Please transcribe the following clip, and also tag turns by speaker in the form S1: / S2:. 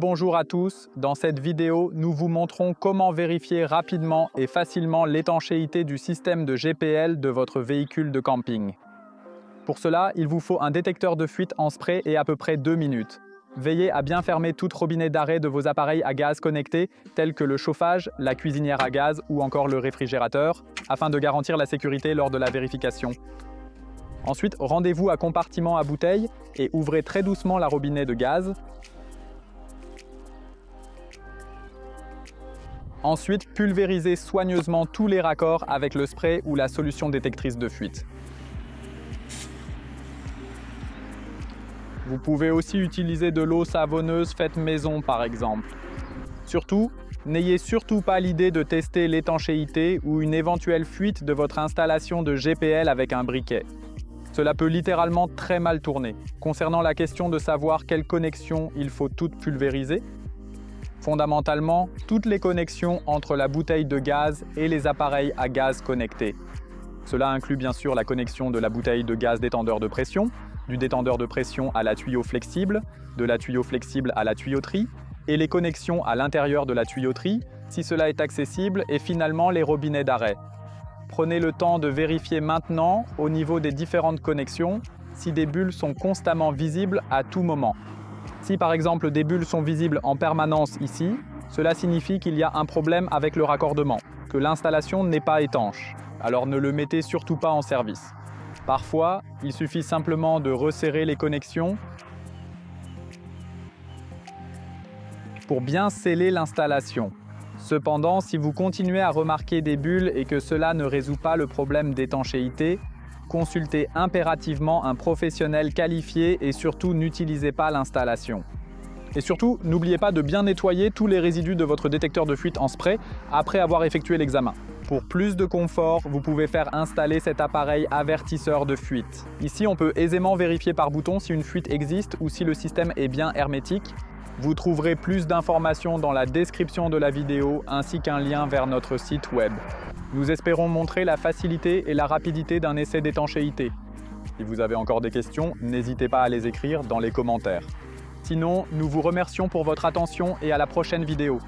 S1: Bonjour à tous, dans cette vidéo, nous vous montrons comment vérifier rapidement et facilement l'étanchéité du système de GPL de votre véhicule de camping. Pour cela, il vous faut un détecteur de fuite en spray et à peu près 2 minutes. Veillez à bien fermer tout robinet d'arrêt de vos appareils à gaz connectés, tels que le chauffage, la cuisinière à gaz ou encore le réfrigérateur, afin de garantir la sécurité lors de la vérification. Ensuite, rendez-vous à compartiment à bouteille et ouvrez très doucement la robinet de gaz. Ensuite, pulvérisez soigneusement tous les raccords avec le spray ou la solution détectrice de fuite. Vous pouvez aussi utiliser de l'eau savonneuse faite maison par exemple. Surtout, n'ayez surtout pas l'idée de tester l'étanchéité ou une éventuelle fuite de votre installation de GPL avec un briquet. Cela peut littéralement très mal tourner. Concernant la question de savoir quelles connexions il faut toutes pulvériser, fondamentalement, toutes les connexions entre la bouteille de gaz et les appareils à gaz connectés. Cela inclut bien sûr la connexion de la bouteille de gaz détendeur de pression, du détendeur de pression à la tuyau flexible, de la tuyau flexible à la tuyauterie, et les connexions à l'intérieur de la tuyauterie, si cela est accessible, et finalement les robinets d'arrêt. Prenez le temps de vérifier maintenant, au niveau des différentes connexions, si des bulles sont constamment visibles à tout moment. Si par exemple des bulles sont visibles en permanence ici, cela signifie qu'il y a un problème avec le raccordement, que l'installation n'est pas étanche. Alors ne le mettez surtout pas en service. Parfois, il suffit simplement de resserrer les connexions pour bien sceller l'installation. Cependant, si vous continuez à remarquer des bulles et que cela ne résout pas le problème d'étanchéité, consultez impérativement un professionnel qualifié et surtout n'utilisez pas l'installation. Et surtout, n'oubliez pas de bien nettoyer tous les résidus de votre détecteur de fuite en spray après avoir effectué l'examen. Pour plus de confort, vous pouvez faire installer cet appareil avertisseur de fuite. Ici, on peut aisément vérifier par bouton si une fuite existe ou si le système est bien hermétique. Vous trouverez plus d'informations dans la description de la vidéo ainsi qu'un lien vers notre site web. Nous espérons montrer la facilité et la rapidité d'un essai d'étanchéité. Si vous avez encore des questions, n'hésitez pas à les écrire dans les commentaires. Sinon, nous vous remercions pour votre attention et à la prochaine vidéo.